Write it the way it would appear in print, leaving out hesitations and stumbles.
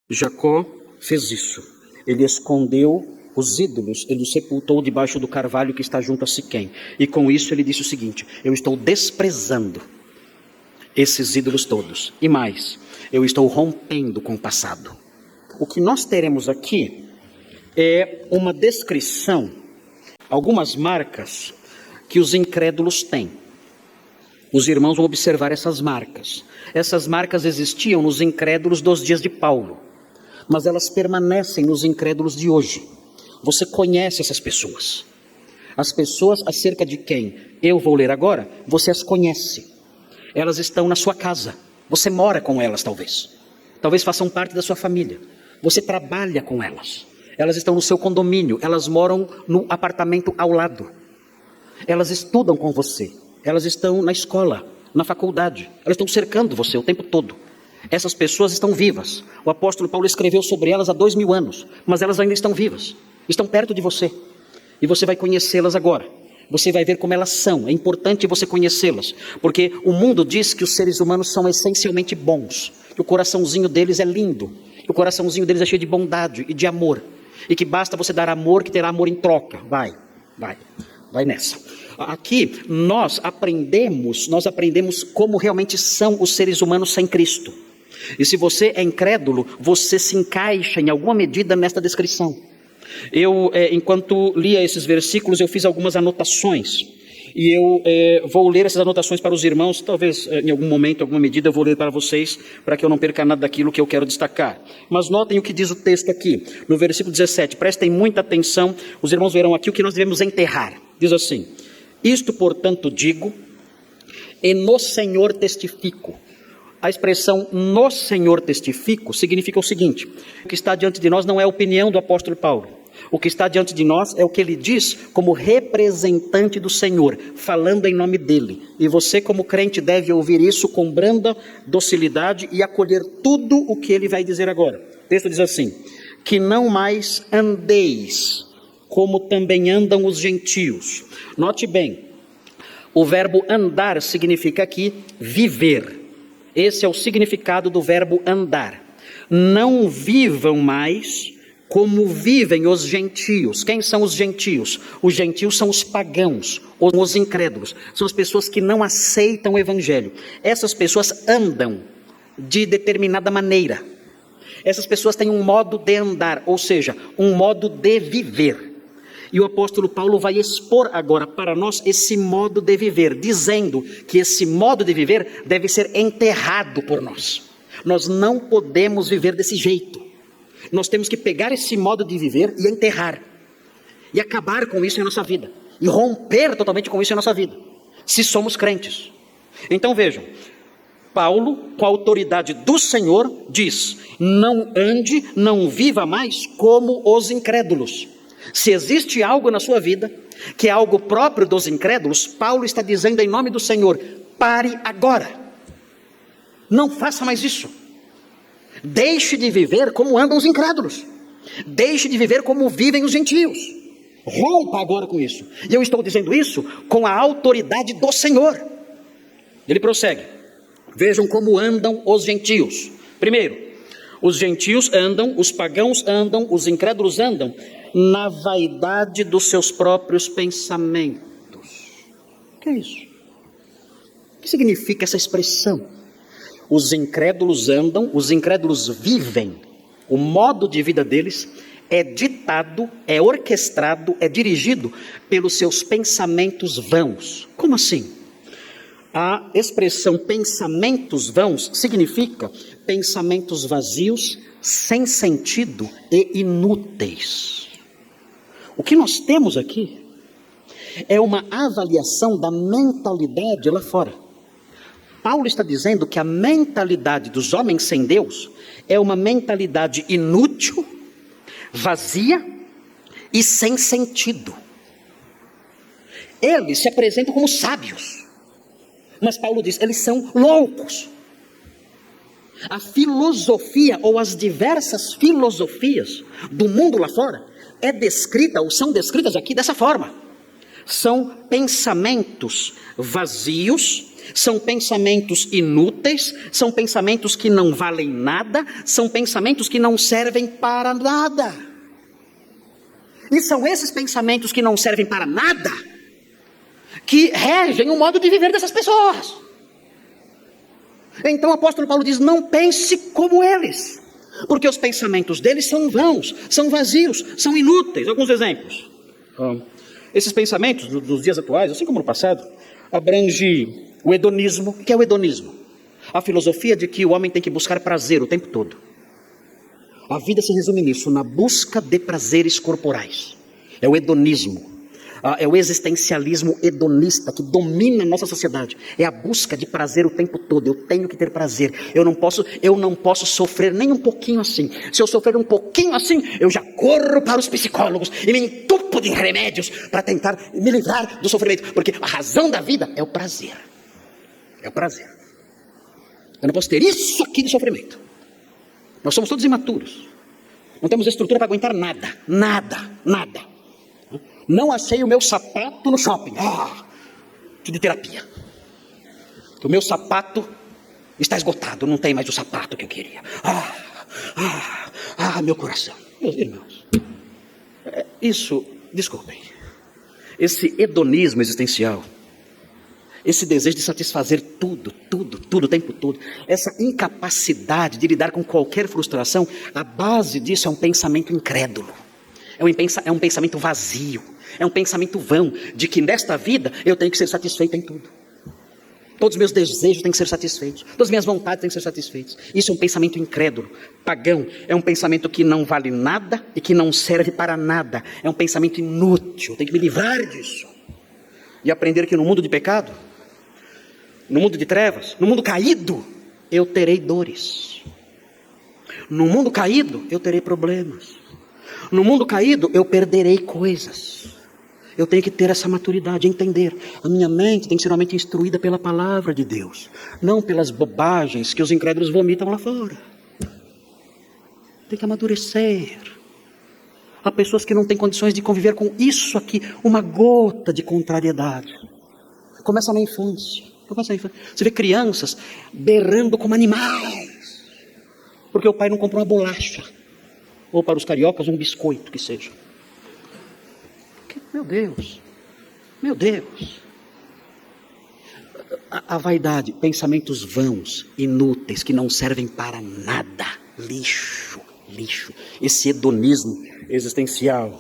Jacó fez isso. Ele escondeu os ídolos, ele os sepultou debaixo do carvalho que está junto a Siquém. E com isso ele disse o seguinte: eu estou desprezando esses ídolos todos. E mais, eu estou rompendo com o passado. O que nós teremos aqui é uma descrição, algumas marcas que os incrédulos têm. Os irmãos vão observar essas marcas. Essas marcas existiam nos incrédulos dos dias de Paulo, mas elas permanecem nos incrédulos de hoje. Você conhece essas pessoas. As pessoas acerca de quem eu vou ler agora, você as conhece. Elas estão na sua casa. Você mora com elas, talvez. Talvez façam parte da sua família. Você trabalha com elas. Elas estão no seu condomínio. Elas moram no apartamento ao lado. Elas estudam com você. Elas estão na escola, na faculdade. Elas estão cercando você o tempo todo. Essas pessoas estão vivas. O apóstolo Paulo escreveu sobre elas há 2000 anos, mas elas ainda estão vivas. Estão perto de você. E você vai conhecê-las agora. Você vai ver como elas são. É importante você conhecê-las, porque o mundo diz que os seres humanos são essencialmente bons, que o coraçãozinho deles é lindo, que o coraçãozinho deles é cheio de bondade e de amor, e que basta você dar amor que terá amor em troca. Vai nessa. Aqui nós aprendemos como realmente são os seres humanos sem Cristo. E se você é incrédulo, você se encaixa em alguma medida nesta descrição. Eu, enquanto lia esses versículos, eu fiz algumas anotações. E eu vou ler essas anotações para os irmãos. Talvez em algum momento, em alguma medida, eu vou ler para vocês, para que eu não perca nada daquilo que eu quero destacar. Mas notem o que diz o texto aqui, no versículo 17. Prestem muita atenção, os irmãos verão aqui o que nós devemos enterrar. Diz assim: isto, portanto, digo, e no Senhor testifico. A expressão no Senhor testifico significa o seguinte: o que está diante de nós não é a opinião do apóstolo Paulo. O que está diante de nós é o que ele diz como representante do Senhor, falando em nome dele. E você, como crente, deve ouvir isso com branda docilidade e acolher tudo o que ele vai dizer agora. O texto diz assim: que não mais andeis como também andam os gentios. Note bem, o verbo andar significa aqui viver. Esse é o significado do verbo andar. Não vivam mais como vivem os gentios. Quem são os gentios? Os gentios são os pagãos, ou os incrédulos. São as pessoas que não aceitam o evangelho. Essas pessoas andam de determinada maneira. Essas pessoas têm um modo de andar, ou seja, um modo de viver. E o apóstolo Paulo vai expor agora para nós esse modo de viver, dizendo que esse modo de viver deve ser enterrado por nós. Nós não podemos viver desse jeito. Nós temos que pegar esse modo de viver e enterrar. E acabar com isso em nossa vida. E romper totalmente com isso em nossa vida. Se somos crentes. Então vejam, Paulo, com a autoridade do Senhor, diz: não ande, não viva mais como os incrédulos. Se existe algo na sua vida que é algo próprio dos incrédulos, Paulo está dizendo em nome do Senhor: pare agora. Não faça mais isso. Deixe de viver como andam os incrédulos. Deixe de viver como vivem os gentios. Rompa agora com isso. E eu estou dizendo isso com a autoridade do Senhor. Ele prossegue. Vejam como andam os gentios. Primeiro, os gentios andam, os pagãos andam, os incrédulos andam na vaidade dos seus próprios pensamentos. O que é isso? O que significa essa expressão? Os incrédulos andam, os incrédulos vivem. O modo de vida deles é ditado, é orquestrado, é dirigido pelos seus pensamentos vãos. Como assim? A expressão pensamentos vãos significa pensamentos vazios, sem sentido e inúteis. O que nós temos aqui é uma avaliação da mentalidade lá fora. Paulo está dizendo que a mentalidade dos homens sem Deus é uma mentalidade inútil, vazia e sem sentido. Eles se apresentam como sábios, mas Paulo diz, eles são loucos. A filosofia ou as diversas filosofias do mundo lá fora é descrita ou são descritas aqui dessa forma. São pensamentos vazios São pensamentos inúteis, são pensamentos que não valem nada, são pensamentos que não servem para nada. E são esses pensamentos que não servem para nada que regem o modo de viver dessas pessoas. Então o apóstolo Paulo diz: não pense como eles, porque os pensamentos deles são vãos, são vazios, são inúteis. Alguns exemplos. Esses pensamentos dos dias atuais, assim como no passado, abrange o hedonismo. O que é o hedonismo? A filosofia de que o homem tem que buscar prazer o tempo todo. A vida se resume nisso, na busca de prazeres corporais. É o hedonismo. É o existencialismo hedonista que domina a nossa sociedade. É a busca de prazer o tempo todo. Eu tenho que ter prazer. Eu não posso sofrer nem um pouquinho assim. Se eu sofrer um pouquinho assim, eu já corro para os psicólogos e me entupo de remédios para tentar me livrar do sofrimento. Porque a razão da vida é o prazer. É o prazer. Eu não posso ter isso aqui de sofrimento. Nós somos todos imaturos. Não temos estrutura para aguentar nada. Nada. Não achei o meu sapato no shopping. De terapia. O meu sapato está esgotado. Não tem mais o sapato que eu queria. Meu coração. Meus irmãos. Desculpem. Esse hedonismo existencial, esse desejo de satisfazer tudo, o tempo todo, essa incapacidade de lidar com qualquer frustração, a base disso é um pensamento incrédulo. É um pensamento vazio. É um pensamento vão, de que nesta vida eu tenho que ser satisfeito em tudo. Todos os meus desejos têm que ser satisfeitos. Todas as minhas vontades têm que ser satisfeitas. Isso é um pensamento incrédulo, pagão. É um pensamento que não vale nada e que não serve para nada. É um pensamento inútil. Eu tenho que me livrar disso. E aprender que no mundo de pecado, no mundo de trevas, no mundo caído, eu terei dores. No mundo caído, eu terei problemas. No mundo caído, eu perderei coisas. Eu tenho que ter essa maturidade, entender. A minha mente tem que ser realmente instruída pela palavra de Deus, não pelas bobagens que os incrédulos vomitam lá fora. Tem que amadurecer. Há pessoas que não têm condições de conviver com isso aqui, uma gota de contrariedade. Começa na infância. Você vê crianças berrando como animais, porque o pai não comprou uma bolacha, ou para os cariocas um biscoito que seja. Meu Deus. A vaidade, pensamentos vãos, inúteis, que não servem para nada. Lixo. Esse hedonismo existencial.